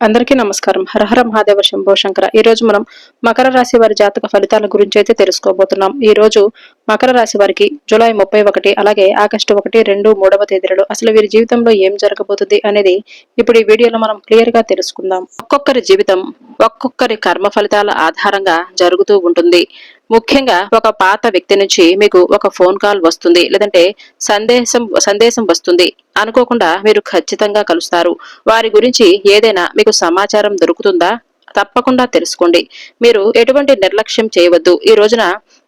అందరికీ నమస్కారం. హరహర మహాదేవ శంభో శంకర. ఈ రోజు మనం మకర రాశి వారి జాతక ఫలితాల గురించి అయితే తెలుసుకోబోతున్నాం. ఈ రోజు మకర రాశి వారికి జూలై 31 అలాగే ఆగస్టు 1, 2, 3వ తేదీలలో అసలు వీరి జీవితంలో ఏం జరగబోతుంది అనేది ఇప్పుడు ఈ వీడియోలో మనం క్లియర్ గా తెలుసుకుందాం. ఒక్కొక్కరి జీవితం ఒక్కొక్కరి కర్మ ఫలితాల ఆధారంగా జరుగుతూ ఉంటుంది. ముఖ్యంగా ఒక పాత వ్యక్తి నుంచి మీకు ఒక ఫోన్ కాల్ వస్తుంది, లేదంటే సందేశం వస్తుంది. అనుకోకుండా మీరు ఖచ్చితంగా కలుస్తారు. వారి గురించి ఏదైనా మీకు సమాచారం దొరుకుతుందా? తప్పకుండా తెలుసుకోండి. మీరు ఎటువంటి నిర్లక్ష్యం చేయవద్దు. ఈ రోజున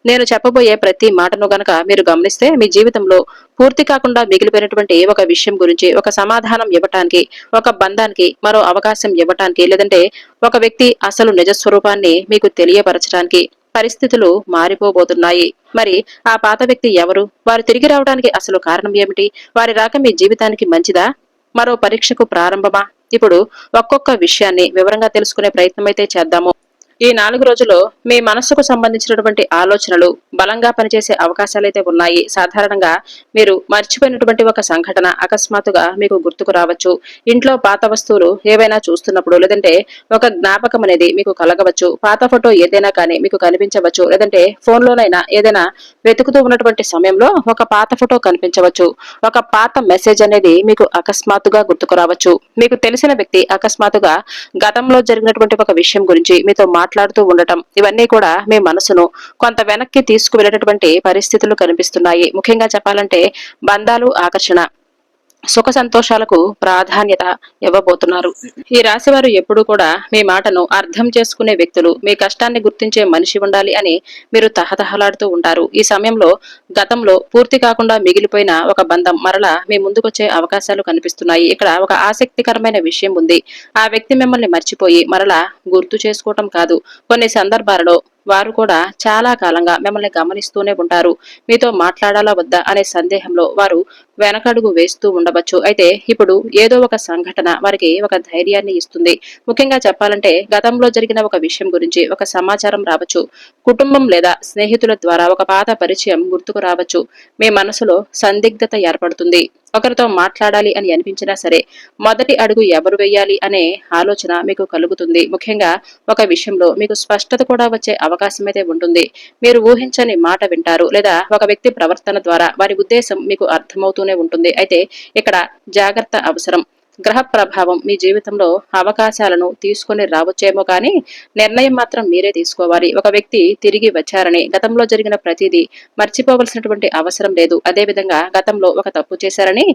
నేను చెప్పబోయే ప్రతి మాటను గనక మీరు గమనిస్తే మీ జీవితంలో పూర్తి కాకుండా మిగిలిపోయినటువంటి ఒక విషయం గురించి ఒక సమాధానం ఇవ్వటానికి, ఒక బంధానికి మరో అవకాశం ఇవ్వటానికి, లేదంటే ఒక వ్యక్తి అసలు నిజస్వరూపాన్ని మీకు తెలియపరచడానికి పరిస్థితులు మారిపోబోతున్నాయి. మరి ఆ పాత వ్యక్తి ఎవరు? వారు తిరిగి రావడానికి అసలు కారణం ఏమిటి? వారి రాక మీ జీవితానికి మంచిదా, మరో పరీక్షకు ప్రారంభమా? ఇప్పుడు ఒక్కొక్క విషయాన్ని వివరంగా తెలుసుకునే ప్రయత్నం అయితే చేద్దాము. ఈ 4 రోజుల్లో మీ మనస్సుకు సంబంధించినటువంటి ఆలోచనలు బలంగా పనిచేసే అవకాశాలైతే ఉన్నాయి. సాధారణంగా మీరు మర్చిపోయినటువంటి ఒక సంఘటన అకస్మాత్తుగా మీకు గుర్తుకు రావచ్చు. ఇంట్లో పాత వస్తువులు ఏవైనా చూస్తున్నప్పుడు, లేదంటే ఒక జ్ఞాపకం అనేది మీకు కలగవచ్చు. పాత ఫోటో ఏదైనా కానీ మీకు కనిపించవచ్చు, లేదంటే ఫోన్ లోనైనా ఏదైనా వెతుకుతూ ఉన్నటువంటి సమయంలో ఒక పాత ఫోటో కనిపించవచ్చు. ఒక పాత మెసేజ్ అనేది మీకు అకస్మాత్తుగా గుర్తుకు రావచ్చు. మీకు తెలిసిన వ్యక్తి అకస్మాత్తుగా గతంలో జరిగినటువంటి ఒక విషయం గురించి మీతో మాట్లాడుతూ ఉండటం, ఇవన్నీ కూడా మీ మనసును కొంత వెనక్కి తీసుకువెళ్ళేటటువంటి పరిస్థితులు కనిపిస్తున్నాయి. ముఖ్యంగా చెప్పాలంటే బంధాలు, ఆకర్షణ, సుఖ సంతోషాలకు ప్రాధాన్యత ఇవ్వబోతున్నారు. ఈ రాశి వారు ఎప్పుడూ కూడా మీ మాటను అర్థం చేసుకునే వ్యక్తులు, మీ కష్టాన్ని గుర్తించే మనిషి ఉండాలి అని మీరు తహతహలాడుతూ ఉంటారు. ఈ సమయంలో గతంలో పూర్తి కాకుండా మిగిలిపోయిన ఒక బంధం మరలా మీ ముందుకొచ్చే అవకాశాలు కనిపిస్తున్నాయి. ఇక్కడ ఒక ఆసక్తికరమైన విషయం ఉంది. ఆ వ్యక్తి మిమ్మల్ని మర్చిపోయి మరలా గుర్తు చేసుకోవటం కాదు, కొన్ని సందర్భాలలో వారు కూడా చాలా కాలంగా మిమ్మల్ని గమనిస్తూనే ఉంటారు. మీతో మాట్లాడాలా వద్దా అనే సందేహంలో వారు వెనకడుగు వేస్తూ ఉండవచ్చు. అయితే ఇప్పుడు ఏదో ఒక సంఘటన వారికి ఒక ధైర్యాన్ని ఇస్తుంది. ముఖ్యంగా చెప్పాలంటే గతంలో జరిగిన ఒక విషయం గురించి ఒక సమాచారం రావచ్చు. కుటుంబం లేదా స్నేహితుల ద్వారా ఒక పాత పరిచయం గుర్తుకు రావచ్చు. మీ మనసులో సందిగ్ధత ఏర్పడుతుంది. ఒకరితో మాట్లాడాలి అని అనిపించినా సరే మొదటి అడుగు ఎవరు వేయాలి అనే ఆలోచన మీకు కలుగుతుంది. ముఖ్యంగా ఒక విషయంలో మీకు స్పష్టత కూడా వచ్చే అవకాశం అయితే ఉంటుంది. మీరు ఊహించని మాట వింటారు, లేదా ఒక వ్యక్తి ప్రవర్తన ద్వారా వారి ఉద్దేశం మీకు అర్థమవుతూనే ఉంటుంది. అయితే ఇక్కడ జాగ్రత్త అవసరం. గ్రహ ప్రభావం మీ జీవితంలో అవకాశాలను తీసుకొని రావచ్చేమో కానీ నిర్ణయం మాత్రం మీరే తీసుకోవాలి. ఒక వ్యక్తి తిరిగి వచ్చారని గతంలో జరిగిన ప్రతిదీ మర్చిపోవలసినటువంటి అవసరం లేదు. అదేవిధంగా గతంలో ఒక తప్పు చేశారని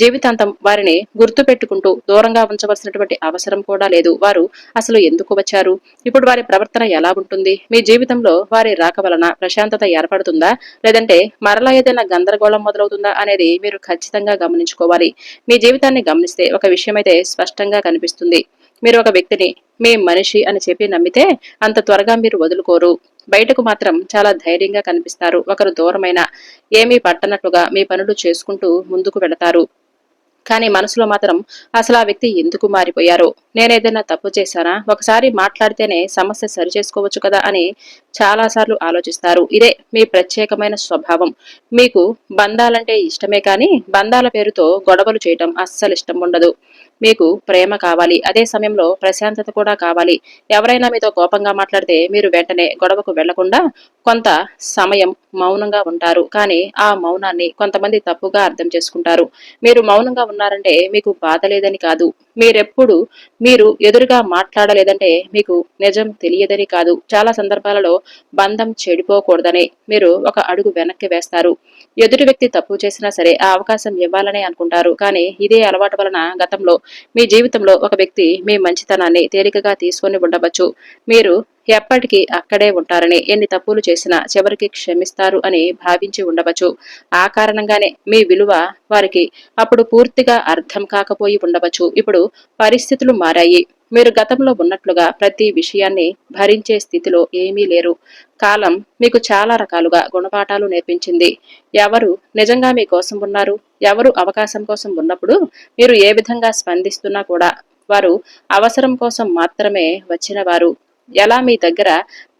జీవితాంతం వారిని గుర్తు పెట్టుకుంటూ దూరంగా ఉంచవలసినటువంటి అవసరం కూడా లేదు. వారు అసలు ఎందుకు వచ్చారు? ఇప్పుడు వారి ప్రవర్తన ఎలా ఉంటుంది? మీ జీవితంలో వారి రాక వలన ప్రశాంతత ఏర్పడుతుందా, లేదంటే మరలా ఏదైనా గందరగోళం మొదలవుతుందా అనేది మీరు ఖచ్చితంగా గమనించుకోవాలి. మీ జీవితాన్ని గమనిస్తే ఒక విషయం అయితే స్పష్టంగా కనిపిస్తుంది. మీరు ఒక వ్యక్తిని మీ మనిషి అని చెప్పి నమ్మితే అంత త్వరగా మీరు వదులుకోరు. బయటకు మాత్రం చాలా ధైర్యంగా కనిపిస్తారు. ఒకరు దూరమైన ఏమీ పట్టనట్లుగా మీ పనులు చేసుకుంటూ ముందుకు వెళతారు. కానీ మనసులో మాత్రం అసలు ఆ వ్యక్తి ఎందుకు మారిపోయారో, నేనేదైనా తప్పు చేశానా, ఒకసారి మాట్లాడితేనే సమస్య సరి చేసుకోవచ్చు కదా అని చాలాసార్లు ఆలోచిస్తారు. ఇదే మీ ప్రత్యేకమైన స్వభావం. మీకు బంధాలంటే ఇష్టమే కానీ బంధాల పేరుతో గొడవలు చేయటం అస్సలు ఇష్టం ఉండదు. మీకు ప్రేమ కావాలి, అదే సమయంలో ప్రశాంతత కూడా కావాలి. ఎవరైనా మీతో కోపంగా మాట్లాడితే మీరు వెంటనే గొడవకు వెళ్లకుండా కొంత సమయం మౌనంగా ఉంటారు. కానీ ఆ మౌనాన్ని కొంతమంది తప్పుగా అర్థం చేసుకుంటారు. మీరు మౌనంగా ఉన్నారంటే మీకు బాధ లేదని కాదు, మీరు ఎదురుగా మాట్లాడలేదంటే మీకు నిజం తెలియదని కాదు. చాలా సందర్భాలలో బంధం చెడిపోకూడదని మీరు ఒక అడుగు వెనక్కి వేస్తారు. ఎదుటి వ్యక్తి తప్పు చేసినా సరే ఆ అవకాశం ఇవ్వాలనే అనుకుంటారు. కానీ ఇదే అలవాటు వలన గతంలో మీ జీవితంలో ఒక వ్యక్తి మీ మంచితనాన్ని తేలికగా తీసుకొని ఉండవచ్చు. మీరు ఎప్పటికీ అక్కడే ఉంటారని, ఎన్ని తప్పులు చేసినా చివరికి క్షమిస్తారు అని భావించి ఉండవచ్చు. ఆ కారణంగానే మీ విలువ వారికి అప్పుడు పూర్తిగా అర్థం కాకపోయి ఉండవచ్చు. ఇప్పుడు పరిస్థితులు మారాయి. మీరు గతంలో ఉన్నట్లుగా ప్రతి విషయాన్ని భరించే స్థితిలో ఏమీ లేరు. కాలం మీకు చాలా రకాలుగా గుణపాఠాలు నేర్పించింది. ఎవరు నిజంగా మీ కోసం ఉన్నారు, ఎవరు అవకాశం కోసం ఉన్నప్పుడు మీరు ఏ విధంగా స్పందిస్తున్నా కూడా వారు అవసరం కోసం మాత్రమే వచ్చిన వారు ఎలా మీ దగ్గర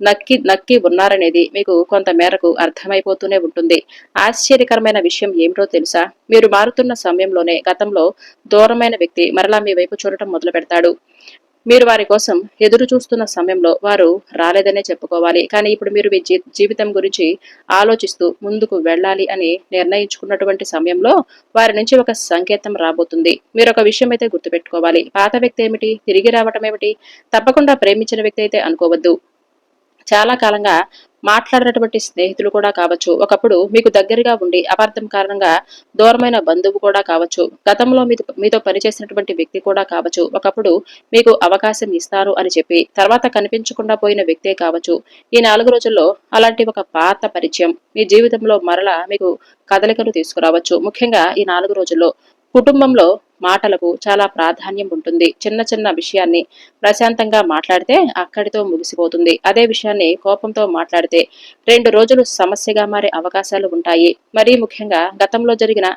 నక్కి నక్కి ఉన్నారనేది మీకు కొంత మేరకు అర్థమైపోతూనే ఉంటుంది. ఆశ్చర్యకరమైన విషయం ఏమిటో తెలుసా? మీరు మారుతున్న సమయంలోనే గతంలో దూరమైన వ్యక్తి మరలా మీ వైపు చూడటం మొదలు పెడతాడు. మీరు వారి కోసం ఎదురు చూస్తున్న సమయంలో వారు రాలేదనే చెప్పుకోవాలి. కానీ ఇప్పుడు మీరు మీ జీవితం గురించి ఆలోచిస్తూ ముందుకు వెళ్ళాలి అని నిర్ణయించుకున్నటువంటి సమయంలో వారి నుంచి ఒక సంకేతం రాబోతుంది. మీరు ఒక విషయం అయితే గుర్తుపెట్టుకోవాలి. పాత వ్యక్తి ఏమిటి, తిరిగి రావటం ఏమిటి, తప్పకుండా ప్రేమించిన వ్యక్తి అయితే అనుకోవద్దు. చాలా కాలంగా మాట్లాడినటువంటి స్నేహితులు కూడా కావచ్చు, ఒకప్పుడు మీకు దగ్గరగా ఉండి అపార్థం కారణంగా దూరమైన బంధువు కూడా కావచ్చు, గతంలో మీతో పనిచేసినటువంటి వ్యక్తి కూడా కావచ్చు, ఒకప్పుడు మీకు అవకాశం ఇస్తారు అని చెప్పి తర్వాత కనిపించకుండా పోయిన వ్యక్తే కావచ్చు. ఈ 4 రోజుల్లో అలాంటి ఒక పాత పరిచయం మీ జీవితంలో మరలా మీకు కదలికలు తీసుకురావచ్చు. ముఖ్యంగా ఈ 4 రోజుల్లో కుటుంబంలో మాటలకు చాలా ప్రాధాన్యం ఉంటుంది. చిన్న చిన్న విషయాన్ని ప్రశాంతంగా మాట్లాడితే అక్కడితో ముగిసిపోతుంది. అదే విషయాన్ని కోపంతో మాట్లాడితే 2 రోజులు సమస్యగా మారే అవకాశాలు ఉంటాయి. మరీ ముఖ్యంగా గతంలో జరిగిన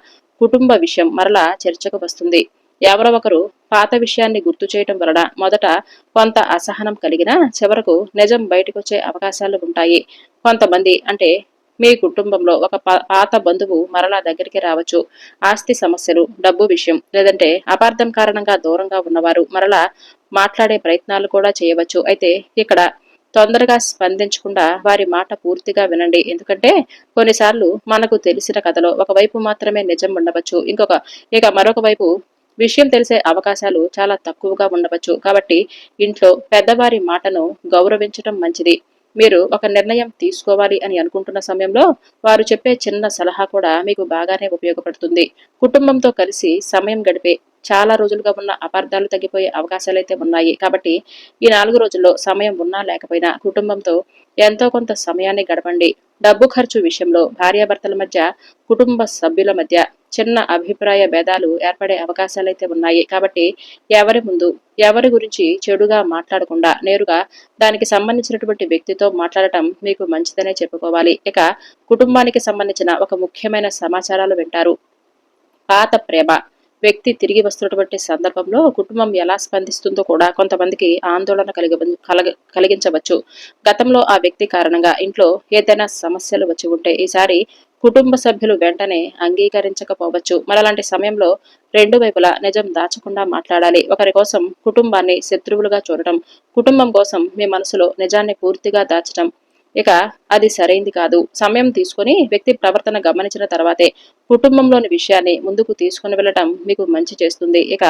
కుటుంబ విషయం మరలా చర్చకు వస్తుంది. ఎవరో ఒకరు పాత విషయాన్ని గుర్తు చేయటం వలన మొదట కొంత అసహనం కలిగినా చివరకు నిజం బయటకొచ్చే అవకాశాలు ఉంటాయి. కొంతమంది అంటే మీ కుటుంబంలో ఒక పాత బంధువు మరలా దగ్గరికి రావచ్చు. ఆస్తి సమస్యలు, డబ్బు విషయం, లేదంటే అపార్థం కారణంగా దూరంగా ఉన్నవారు మరలా మాట్లాడే ప్రయత్నాలు కూడా చేయవచ్చు. అయితే ఇక్కడ తొందరగా స్పందించకుండా వారి మాట పూర్తిగా వినండి. ఎందుకంటే కొన్నిసార్లు మనకు తెలిసిన కథలో ఒకవైపు మాత్రమే నిజం ఉండవచ్చు, ఇక మరొక వైపు విషయం తెలిసే అవకాశాలు చాలా తక్కువగా ఉండవచ్చు. కాబట్టి ఇంట్లో పెద్దవారి మాటను గౌరవించటం మంచిది. మీరు ఒక నిర్ణయం తీసుకోవాలి అని అనుకుంటున్న సమయంలో వారు చెప్పే చిన్న సలహా కూడా మీకు బాగానే ఉపయోగపడుతుంది. కుటుంబంతో కలిసి సమయం గడిపే చాలా రోజులుగా ఉన్న అపార్థాలు తగ్గిపోయే అవకాశాలైతే ఉన్నాయి. కాబట్టి ఈ 4 రోజుల్లో సమయం ఉన్నా లేకపోయినా కుటుంబంతో ఎంతో కొంత సమయాన్ని గడపండి. డబ్బు ఖర్చు విషయంలో భార్యాభర్తల మధ్య, కుటుంబ సభ్యుల మధ్య చిన్న అభిప్రాయ భేదాలు ఏర్పడే అవకాశాలైతే ఉన్నాయి. కాబట్టి ఎవరి ముందు ఎవరి గురించి చెడుగా మాట్లాడకుండా నేరుగా దానికి సంబంధించినటువంటి వ్యక్తితో మాట్లాడటం మీకు మంచిదనే చెప్పుకోవాలి. ఇక కుటుంబానికి సంబంధించిన ఒక ముఖ్యమైన సమాచారాలు వింటారు. పాత ప్రేమ వ్యక్తి తిరిగి వస్తున్నటువంటి సందర్భంలో కుటుంబం ఎలా స్పందిస్తుందో కూడా కొంతమందికి ఆందోళన కలిగించవచ్చు. గతంలో ఆ వ్యక్తి కారణంగా ఇంట్లో ఏదైనా సమస్యలు వచ్చి ఉంటే ఈసారి కుటుంబ సభ్యులు వెంటనే అంగీకరించకపోవచ్చు. మరలాంటి సమయంలో 2 వైపులా నిజం దాచకుండా మాట్లాడాలి. ఒకరి కోసం కుటుంబాన్ని శత్రువులుగా చూడటం, కుటుంబం కోసం మీ మనసులో నిజాన్ని పూర్తిగా దాచటం ఇక అది సరైంది కాదు. సమయం తీసుకుని వ్యక్తి ప్రవర్తన గమనించిన తర్వాతే కుటుంబంలోని విషయాన్ని ముందుకు తీసుకుని వెళ్ళటం మీకు మంచి చేస్తుంది. ఇక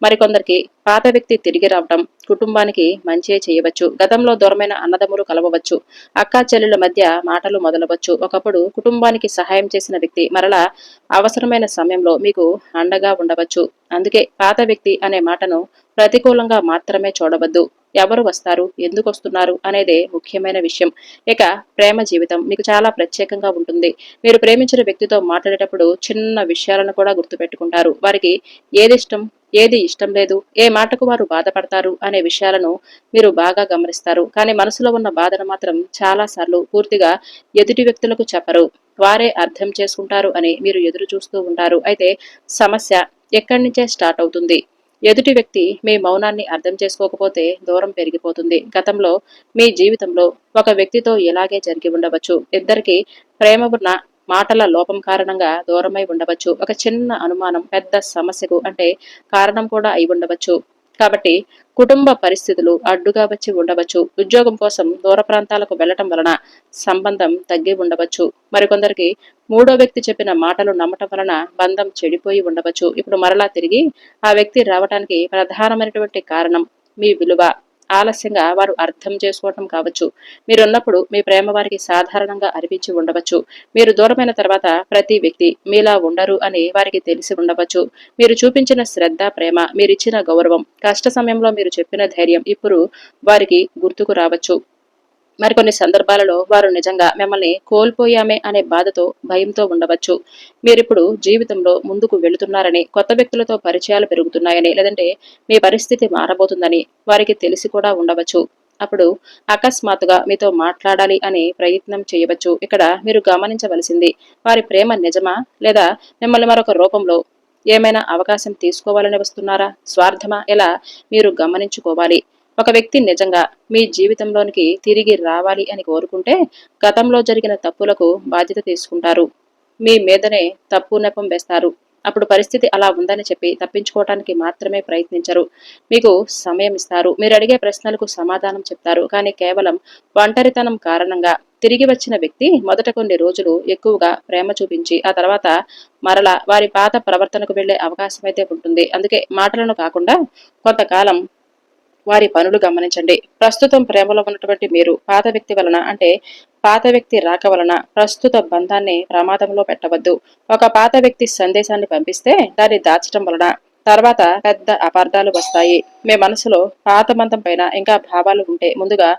మరికొందరికి పాత వ్యక్తి తిరిగి రావటం కుటుంబానికి మంచే చేయవచ్చు. గతంలో దూరమైన అన్నదమ్ములు కలవవచ్చు, అక్కా చెల్లెల మధ్య మాటలు మొదలవచ్చు. ఒకప్పుడు కుటుంబానికి సహాయం చేసిన వ్యక్తి మరలా అవసరమైన సమయంలో మీకు అండగా ఉండవచ్చు. అందుకే పాత వ్యక్తి అనే మాటను ప్రతికూలంగా మాత్రమే చూడవద్దు. ఎవరు వస్తారు, ఎందుకు వస్తున్నారు అనేదే ముఖ్యమైన విషయం. ఇక ప్రేమ జీవితం మీకు చాలా ప్రత్యేకంగా ఉంటుంది. మీరు ప్రేమించిన వ్యక్తితో మాట్లాడేటప్పుడు చిన్న విషయాలను కూడా గుర్తుపెట్టుకుంటారు. వారికి ఏది ఇష్టం లేదు, ఏ మాటకు వారు బాధపడతారు అనే విషయాలను మీరు బాగా గమనిస్తారు. కానీ మనసులో ఉన్న బాధను మాత్రం చాలా సార్లు పూర్తిగా ఎదుటి వ్యక్తులకు చెప్పరు. వారే అర్థం చేసుకుంటారు అని మీరు ఎదురు చూస్తూ ఉంటారు. అయితే సమస్య ఎక్కడి నుంచే స్టార్ట్ అవుతుంది. ఎదుటి వ్యక్తి మీ మౌనాన్ని అర్థం చేసుకోకపోతే దూరం పెరిగిపోతుంది. గతంలో మీ జీవితంలో ఒక వ్యక్తితో ఇలాగే జరిగి ఉండవచ్చు. ఇద్దరికి ప్రేమ ఉన్న మాటల లోపం కారణంగా దూరమై ఉండవచ్చు. ఒక చిన్న అనుమానం పెద్ద సమస్యకు అంటే కారణం కూడా అయి ఉండవచ్చు. కాబట్టి కుటుంబ పరిస్థితులు అడ్డుగా వచ్చి ఉండవచ్చు. ఉద్యోగం కోసం దూర ప్రాంతాలకు వెళ్లటం వలన సంబంధం తగ్గి ఉండవచ్చు. మరికొందరికి 3వ వ్యక్తి చెప్పిన మాటలు నమ్మటం వలన బంధం చెడిపోయి ఉండవచ్చు. ఇప్పుడు మరలా తిరిగి ఆ వ్యక్తి రావటానికి ప్రధానమైనటువంటి కారణం మీ విలువ ఆలస్యంగా వారు అర్థం చేసుకోవటం కావచ్చు. మీరున్నప్పుడు మీ ప్రేమ వారికి సాధారణంగా అనిపించి ఉండవచ్చు. మీరు దూరమైన తర్వాత ప్రతి వ్యక్తి మీలా ఉండరు అని వారికి తెలిసి ఉండవచ్చు. మీరు చూపించిన శ్రద్ధ, ప్రేమ, మీరిచ్చిన గౌరవం, కష్ట సమయంలో మీరు చెప్పిన ధైర్యం ఇప్పుడు వారికి గుర్తుకు రావచ్చు. మరికొన్ని సందర్భాలలో వారు నిజంగా మిమ్మల్ని కోల్పోయామే అనే బాధతో, భయంతో ఉండవచ్చు. మీరిప్పుడు జీవితంలో ముందుకు వెళుతున్నారని, కొత్త వ్యక్తులతో పరిచయాలు పెరుగుతున్నాయని, లేదంటే మీ పరిస్థితి మారబోతుందని వారికి తెలిసి కూడా ఉండవచ్చు. అప్పుడు అకస్మాత్తుగా మీతో మాట్లాడాలి అని ప్రయత్నం చేయవచ్చు. ఇక్కడ మీరు గమనించవలసింది వారి ప్రేమ నిజమా, లేదా మిమ్మల్ని మరొక రూపంలో ఏమైనా అవకాశం తీసుకోవాలని వస్తున్నారా, స్వార్థమా, ఎలా మీరు గమనించుకోవాలి. ఒక వ్యక్తి నిజంగా మీ జీవితంలోనికి తిరిగి రావాలి అని కోరుకుంటే గతంలో జరిగిన తప్పులకు బాధ్యత తీసుకుంటారు. మీ మీదనే తప్పు నెపం వేస్తారు. అప్పుడు పరిస్థితి అలా ఉందని చెప్పి తప్పించుకోవడానికి మాత్రమే ప్రయత్నించరు. మీకు సమయం ఇస్తారు. మీరు అడిగే ప్రశ్నలకు సమాధానం చెప్తారు. కానీ కేవలం ఒంటరితనం కారణంగా తిరిగి వచ్చిన వ్యక్తి మొదట కొన్ని రోజులు ఎక్కువగా ప్రేమ చూపించి ఆ తర్వాత మరలా వారి పాత ప్రవర్తనకు వెళ్లే అవకాశం అయితే ఉంటుంది. అందుకే మాటలను కాకుండా కొంతకాలం వారి పనులు గమనించండి. ప్రస్తుతం ప్రేమలో ఉన్నటువంటి మీరు పాత వ్యక్తి వలన అంటే పాత వ్యక్తి రాక వలన ప్రస్తుత బంధాన్ని ప్రమాదంలో పెట్టవద్దు. ఒక పాత వ్యక్తి సందేశాన్ని పంపిస్తే దాన్ని దాచటం వలన తర్వాత పెద్ద అపార్థాలు వస్తాయి. మీ మనసులో పాత బంధం పైన ఇంకా భావాలు ఉంటే ముందుగా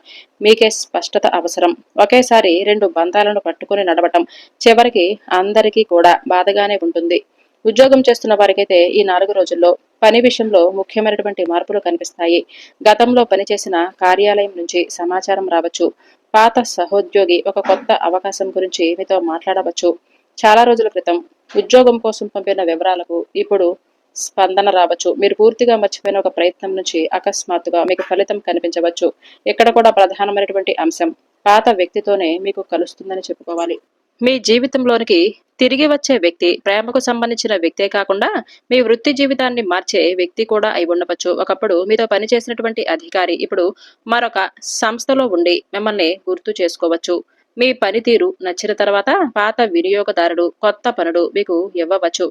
మీకే స్పష్టత అవసరం. ఒకేసారి రెండు బంధాలను పట్టుకుని నడవటం చివరికి అందరికీ కూడా బాధగానే ఉంటుంది. ఉద్యోగం చేస్తున్న వారికైతే ఈ 4 రోజుల్లో పని విషయంలో ముఖ్యమైనటువంటి మార్పులు కనిపిస్తాయి. గతంలో పనిచేసిన కార్యాలయం నుంచి సమాచారం రావచ్చు. పాత సహోద్యోగి ఒక కొత్త అవకాశం గురించి మీతో మాట్లాడవచ్చు. చాలా రోజుల క్రితం ఉద్యోగం కోసం పంపిన వివరాలకు ఇప్పుడు స్పందన రావచ్చు. మీరు పూర్తిగా మర్చిపోయిన ఒక ప్రయత్నం నుంచి అకస్మాత్తుగా మీకు ఫలితం కనిపించవచ్చు. ఇక్కడ కూడా ప్రధానమైనటువంటి అంశం పాత వ్యక్తితోనే మీకు కలుస్తుందని చెప్పుకోవాలి. మీ జీవితంలోనికి తిరిగి వచ్చే వ్యక్తి ప్రేమకు సంబంధించిన వ్యక్తే కాకుండా మీ వృత్తి జీవితాన్ని మార్చే వ్యక్తి కూడా అయి ఉండవచ్చు. ఒకప్పుడు మీతో పనిచేసినటువంటి అధికారి ఇప్పుడు మరొక సంస్థలో ఉండి మిమ్మల్ని గుర్తు చేసుకోవచ్చు. మీ పనితీరు నచ్చిన తర్వాత పాత వినియోగదారుడు కొత్త పనులు మీకు ఇవ్వవచ్చు.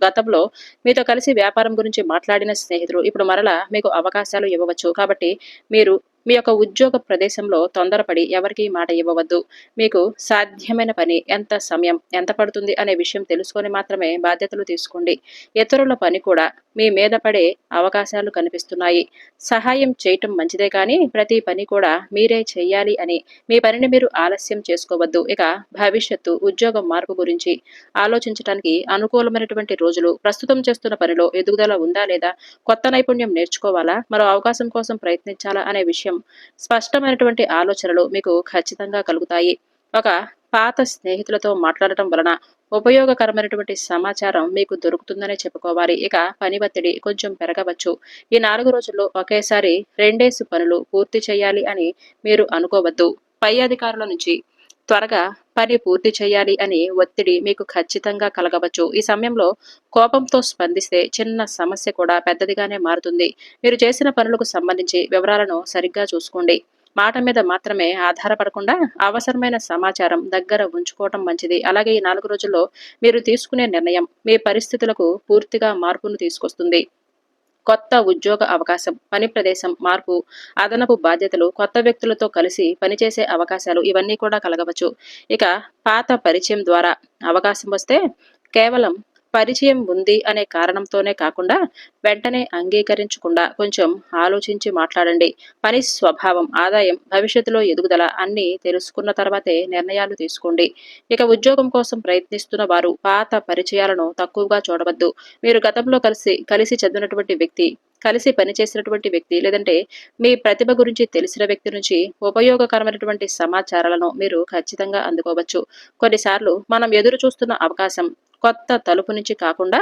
గతంలో మీతో కలిసి వ్యాపారం గురించి మాట్లాడిన స్నేహితులు ఇప్పుడు మరలా మీకు అవకాశాలు ఇవ్వవచ్చు. కాబట్టి మీరు మీ యొక్క ఉద్యోగ ప్రదేశంలో తొందరపడి ఎవరికీ మాట ఇవ్వవద్దు. మీకు సాధ్యమైన పని ఎంత సమయం ఎంత పడుతుంది అనే విషయం తెలుసుకొని మాత్రమే బాధ్యతలు తీసుకోండి. ఇతరుల పని కూడా మీ మీద పడే అవకాశాలు కనిపిస్తున్నాయి. సహాయం చేయటం మంచిదే కానీ ప్రతి పని కూడా మీరే చెయ్యాలి అని మీ పనిని మీరు ఆలస్యం చేసుకోవద్దు. ఇక భవిష్యత్తు ఉద్యోగ మార్పు గురించి ఆలోచించడానికి అనుకూలమైనటువంటి రోజులు. ప్రస్తుతం చేస్తున్న పనిలో ఎదుగుదల ఉందా లేదా, కొత్త నైపుణ్యం నేర్చుకోవాలా, మరో అవకాశం కోసం ప్రయత్నించాలా అనే విషయం స్పష్టమైనటువంటి ఆలోచనలు మీకు ఖచ్చితంగా కలుగుతాయి. ఒక పాత స్నేహితులతో మాట్లాడటం వలన ఉపయోగకరమైనటువంటి సమాచారం మీకు దొరుకుతుందనే చెప్పుకోవాలి. ఇక పని ఒత్తిడి కొంచెం పెరగవచ్చు. ఈ 4 రోజుల్లో ఒకేసారి రెండేసి పనులు పూర్తి చేయాలి అని మీరు అనుకోవద్దు. పై అధికారుల నుంచి త్వరగా పని పూర్తి చేయాలి అని ఒత్తిడి మీకు ఖచ్చితంగా కలగవచ్చు. ఈ సమయంలో కోపంతో స్పందిస్తే చిన్న సమస్య కూడా పెద్దదిగానే మారుతుంది. మీరు చేసిన పనులకు సంబంధించి వివరాలను సరిగ్గా చూసుకోండి. మాట మీద మాత్రమే ఆధారపడకుండా అవసరమైన సమాచారం దగ్గర ఉంచుకోవటం మంచిది. అలాగే ఈ 4 రోజుల్లో మీరు తీసుకునే నిర్ణయం మీ పరిస్థితులకు పూర్తిగా మార్పును తీసుకొస్తుంది. కొత్త ఉద్యోగ అవకాశం, పని ప్రదేశం మార్పు, అదనపు బాధ్యతలు, కొత్త వ్యక్తులతో కలిసి పనిచేసే అవకాశాలు ఇవన్నీ కూడా కలగవచ్చు. ఇక పాత పరిచయం ద్వారా అవకాశం వస్తే కేవలం పరిచయం ఉంది అనే కారణంతోనే కాకుండా వెంటనే అంగీకరించకుండా కొంచెం ఆలోచించి మాట్లాడండి. పని స్వభావం, ఆదాయం, భవిష్యత్తులో ఎదుగుదల అన్నీ తెలుసుకున్న తర్వాతే నిర్ణయాలు తీసుకోండి. ఇక ఉద్యోగం కోసం ప్రయత్నిస్తున్న వారు పాత పరిచయాలను తక్కువగా చూడవద్దు. మీరు గతంలో కలిసి చదివినటువంటి వ్యక్తి, కలిసి పనిచేసినటువంటి వ్యక్తి లేదంటే మీ ప్రతిభ గురించి తెలిసిన వ్యక్తి నుంచి ఉపయోగకరమైనటువంటి సమాచారాలను మీరు ఖచ్చితంగా అందుకోవచ్చు. కొన్నిసార్లు మనం ఎదురు చూస్తున్న అవకాశం కొత్త తలుపు నుంచి కాకుండా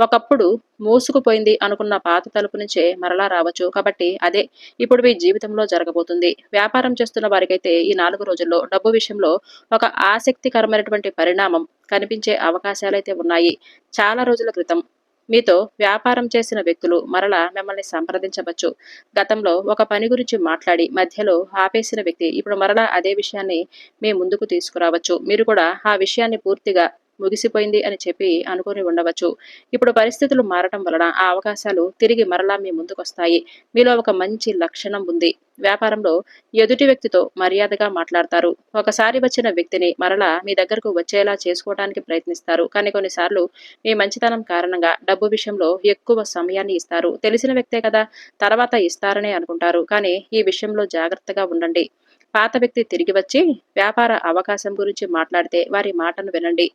ఒకప్పుడు మూసుకుపోయింది అనుకున్న పాత తలుపు నుంచే మరలా రావచ్చు. కాబట్టి అదే ఇప్పుడు మీ జీవితంలో జరగబోతుంది. వ్యాపారం చేస్తున్న వారికైతే ఈ 4 రోజుల్లో డబ్బు విషయంలో ఒక ఆసక్తికరమైనటువంటి పరిణామం కనిపించే అవకాశాలైతే ఉన్నాయి. చాలా రోజుల క్రితం మీతో వ్యాపారం చేసిన వ్యక్తులు మరలా మిమ్మల్ని సంప్రదించవచ్చు. గతంలో ఒక పని గురించి మాట్లాడి మధ్యలో ఆపేసిన వ్యక్తి ఇప్పుడు మరలా అదే విషయాన్ని మీ ముందుకు తీసుకురావచ్చు. మీరు కూడా ఆ విషయాన్ని పూర్తిగా ముగిసిపోయింది అని చెప్పి అనుకుని ఉండవచ్చు. ఇప్పుడు పరిస్థితులు మారటం వలన ఆ అవకాశాలు తిరిగి మరలా మీ ముందుకొస్తాయి. మీలో ఒక మంచి లక్షణం ఉంది. వ్యాపారంలో ఎదుటి వ్యక్తితో మర్యాదగా మాట్లాడతారు. ఒకసారి వచ్చిన వ్యక్తిని మరలా మీ దగ్గరకు వచ్చేలా చేసుకోవడానికి ప్రయత్నిస్తారు. కానీ కొన్నిసార్లు మీ మంచితనం కారణంగా డబ్బు విషయంలో ఎక్కువ సమయాన్ని ఇస్తారు. తెలిసిన వ్యక్తే కదా, తర్వాత ఇస్తారనే అనుకుంటారు. కానీ ఈ విషయంలో జాగ్రత్తగా ఉండండి. పాత వ్యక్తి తిరిగి వచ్చి వ్యాపార అవకాశం గురించి మాట్లాడితే వారి మాటను వినండి.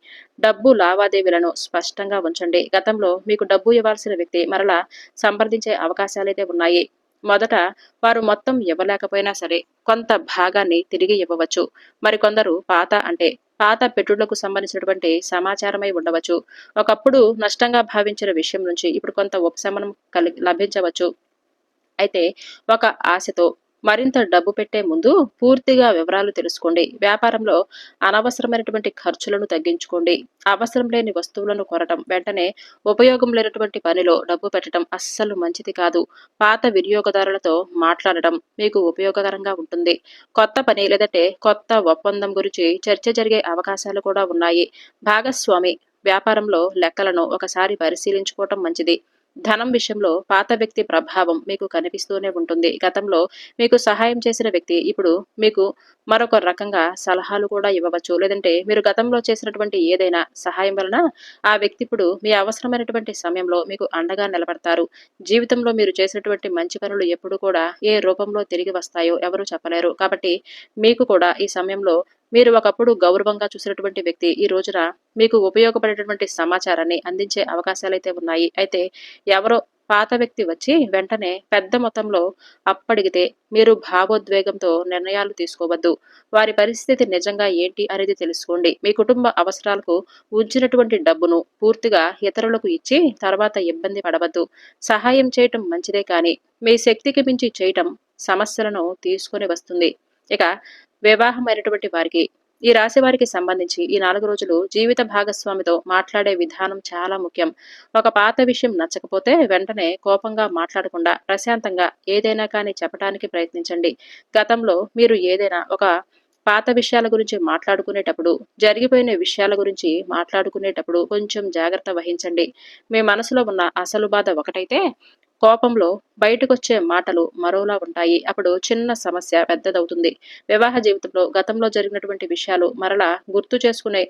డబ్బు లావాదేవీలను స్పష్టంగా ఉంచండి. గతంలో మీకు డబ్బు ఇవ్వాల్సిన వ్యక్తి మరలా సంప్రదించే అవకాశాలైతే ఉన్నాయి. మొదట వారు మొత్తం ఇవ్వలేకపోయినా సరే కొంత భాగాన్ని తిరిగి ఇవ్వవచ్చు. మరికొందరు పాత పెట్టుబడులకు సంబంధించినటువంటి సమాచారమై ఉండవచ్చు. ఒకప్పుడు నష్టంగా భావించిన విషయం నుంచి ఇప్పుడు కొంత ఉపశమనం లభించవచ్చు. అయితే ఒక ఆశతో మరింత డబ్బు పెట్టే ముందు పూర్తిగా వివరాలు తెలుసుకోండి. వ్యాపారంలో అనవసరమైనటువంటి ఖర్చులను తగ్గించుకోండి. అవసరం లేని వస్తువులను కొనటం, వెంటనే ఉపయోగం లేనటువంటి పనిలో డబ్బు పెట్టడం అస్సలు మంచిది కాదు. పాత వినియోగదారులతో మాట్లాడటం మీకు ఉపయోగకరంగా ఉంటుంది. కొత్త పని లేదంటే కొత్త ఒప్పందం గురించి చర్చ జరిగే అవకాశాలు కూడా ఉన్నాయి. భాగస్వామి వ్యాపారంలో లెక్కలను ఒకసారి పరిశీలించుకోవటం మంచిది. ధనం విషయంలో పాత వ్యక్తి ప్రభావం మీకు కనిపిస్తూనే ఉంటుంది. గతంలో మీకు సహాయం చేసిన వ్యక్తి ఇప్పుడు మీకు మరొక రకంగా సలహాలు కూడా ఇవ్వవచ్చు. లేదంటే మీరు గతంలో చేసినటువంటి ఏదైనా సహాయం వలన ఆ వ్యక్తి ఇప్పుడు మీ అవసరమైనటువంటి సమయంలో మీకు అండగా నిలబడతారు. జీవితంలో మీరు చేసినటువంటి మంచి పనులు ఎప్పుడు కూడా ఏ రూపంలో తిరిగి వస్తాయో ఎవరూ చెప్పలేరు. కాబట్టి మీకు కూడా ఈ సమయంలో మీరు ఒకప్పుడు గౌరవంగా చూసినటువంటి వ్యక్తి ఈ రోజున మీకు ఉపయోగపడేటటువంటి సమాచారాన్ని అందించే అవకాశాలైతే ఉన్నాయి. అయితే ఎవరో పాత వ్యక్తి వచ్చి వెంటనే పెద్ద మొత్తంలో అప్పడిగితే మీరు భావోద్వేగంతో నిర్ణయాలు తీసుకోవద్దు. వారి పరిస్థితి నిజంగా ఏంటి అనేది తెలుసుకోండి. మీ కుటుంబ అవసరాలకు ఉంచినటువంటి డబ్బును పూర్తిగా ఇతరులకు ఇచ్చి తర్వాత ఇబ్బంది పడవద్దు. సహాయం చేయటం మంచిదే కానీ మీ శక్తికి మించి చేయటం సమస్యలను తీసుకొని వస్తుంది. ఇక వివాహమైనటువంటి వారికి ఈ రాశి వారికి సంబంధించి ఈ 4 రోజులు జీవిత భాగస్వామితో మాట్లాడే విధానం చాలా ముఖ్యం. ఒక పాత విషయం నచ్చకపోతే వెంటనే కోపంగా మాట్లాడకుండా ప్రశాంతంగా ఏదైనా కానీ చెప్పడానికి ప్రయత్నించండి. గతంలో మీరు ఏదైనా ఒక పాత విషయాల గురించి మాట్లాడుకునేటప్పుడు, జరిగిపోయిన విషయాల గురించి మాట్లాడుకునేటప్పుడు కొంచెం జాగ్రత్త వహించండి. మీ మనసులో ఉన్న అసలు బాధ ఒకటైతే కోపంలో బయటకొచ్చే మాటలు మరోలా ఉంటాయి. అప్పుడు చిన్న సమస్య పెద్దదవుతుంది. వివాహ జీవితంలో గతంలో జరిగినటువంటి విషయాలు మరలా గుర్తు చేసుకునే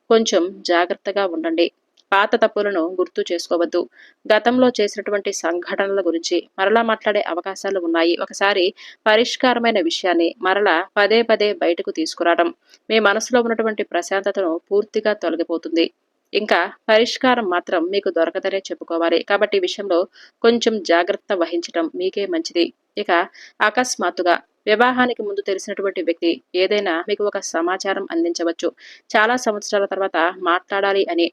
కొంచెం జాగ్రత్తగా ఉండండి. పాత తప్పులను గుర్తు చేసుకోవద్దు. గతంలో చేసినటువంటి సంఘటనల గురించి మరలా మాట్లాడే అవకాశాలు ఉన్నాయి. ఒకసారి పరిష్కారమైన విషయాన్ని మరలా పదే పదే బయటకు తీసుకురావడం మీ మనసులో ఉన్నటువంటి ప్రశాంతతను పూర్తిగా తొలగిపోతుంది. ఇంకా పరిష్కారం మాత్రం మీకు దొరకదనే చెప్పుకోవాలి. కాబట్టి ఈ విషయంలో కొంచెం జాగ్రత్త వహించటం మీకే మంచిది. ఇక అకస్మాత్తుగా వివాహానికి ముందు తెలిసినటువంటి వ్యక్తి ఏదైనా మీకు ఒక సమాచారం అందించవచ్చు. చాలా సంవత్సరాల తర్వాత మాట్లాడాలి అని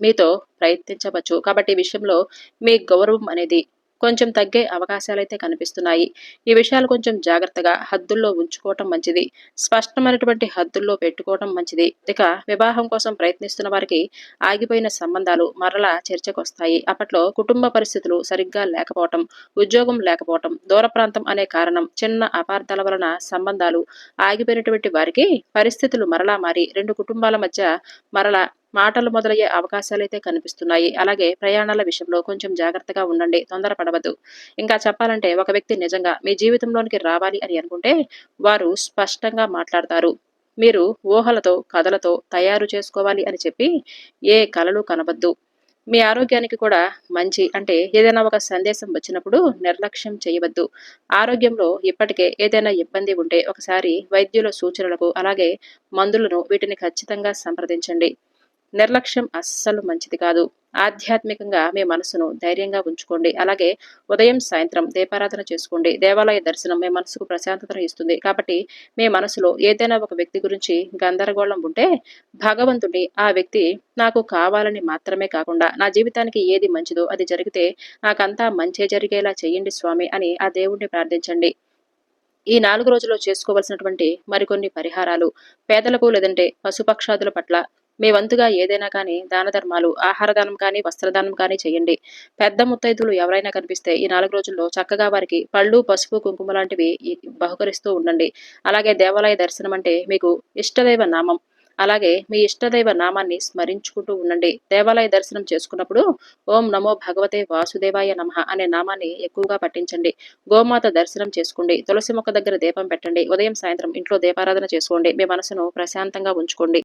మీతో ప్రయత్నించవచ్చు. కాబట్టి ఈ విషయంలో మీ గౌరవం అనేది కొంచెం తగ్గే అవకాశాలైతే కనిపిస్తున్నాయి. ఈ విషయాలు కొంచెం జాగ్రత్తగా హద్దుల్లో ఉంచుకోవటం మంచిది. స్పష్టమైనటువంటి హద్దుల్లో పెట్టుకోవటం మంచిది. ఇక వివాహం కోసం ప్రయత్నిస్తున్న వారికి ఆగిపోయిన సంబంధాలు మరలా చర్చకొస్తాయి. అప్పట్లో కుటుంబ పరిస్థితులు సరిగ్గా లేకపోవటం, ఉద్యోగం లేకపోవటం, దూర ప్రాంతం అనే కారణం, చిన్న అపార్థాల వలన సంబంధాలు ఆగిపోయినటువంటి వారికి పరిస్థితులు మరలా మారి 2 కుటుంబాల మధ్య మరలా మాటలు మొదలయ్యే అవకాశాలైతే కనిపిస్తున్నాయి. అలాగే ప్రయాణాల విషయంలో కొంచెం జాగ్రత్తగా ఉండండి. తొందరపడవద్దు. ఇంకా చెప్పాలంటే ఒక వ్యక్తి నిజంగా మీ జీవితంలోనికి రావాలి అని అనుకుంటే వారు స్పష్టంగా మాట్లాడతారు. మీరు ఊహలతో, కథలతో తయారు చేసుకోవాలి అని చెప్పి ఏ కలలు కనవద్దు. మీ ఆరోగ్యానికి కూడా మంచి అంటే ఏదైనా ఒక సందేశం వచ్చినప్పుడు నిర్లక్ష్యం చేయవద్దు. ఆరోగ్యంలో ఇప్పటికే ఏదైనా ఇబ్బంది ఉంటే ఒకసారి వైద్యుల సూచనలకు అలాగే మందులను వీటిని ఖచ్చితంగా సంప్రదించండి. నిర్లక్ష్యం అస్సలు మంచిది కాదు. ఆధ్యాత్మికంగా మీ మనసును ధైర్యంగా ఉంచుకోండి. అలాగే ఉదయం, సాయంత్రం దీపారాధన చేసుకోండి. దేవాలయ దర్శనం మీ మనసుకు ప్రశాంతతను ఇస్తుంది. కాబట్టి మీ మనసులో ఏదైనా ఒక వ్యక్తి గురించి గందరగోళం ఉంటే భగవంతుడి ఆ వ్యక్తి నాకు కావాలని మాత్రమే కాకుండా నా జీవితానికి ఏది మంచిదో అది జరిగితే నాకంతా మంచే జరిగేలా చెయ్యండి స్వామి అని ఆ దేవుణ్ణి ప్రార్థించండి. ఈ 4 రోజుల్లో చేసుకోవలసినటువంటి మరికొన్ని పరిహారాలు పేదలకు లేదంటే పశుపక్షాదుల పట్ల మీ వంతుగా ఏదైనా కానీ దాన ధర్మాలు, ఆహార దానం కానీ, వస్త్రదానం కానీ చేయండి. పెద్ద ముత్తైదులు ఎవరైనా కనిపిస్తే ఈ 4 రోజుల్లో చక్కగా వారికి పళ్ళు, పసుపు, కుంకుమ లాంటివి బహుకరిస్తూ ఉండండి. అలాగే దేవాలయ దర్శనం అంటే మీకు ఇష్టదైవ నామం అలాగే మీ ఇష్టదైవ నామాన్ని స్మరించుకుంటూ ఉండండి. దేవాలయ దర్శనం చేసుకున్నప్పుడు ఓం నమో భగవతే వాసుదేవాయ నమః అనే నామాన్ని ఎక్కువగా పఠించండి. గోమాత దర్శనం చేసుకోండి. తులసి మొక్క దగ్గర దీపం పెట్టండి. ఉదయం సాయంత్రం ఇంట్లో దీపారాధన చేసుకోండి. మీ మనసును ప్రశాంతంగా ఉంచుకోండి.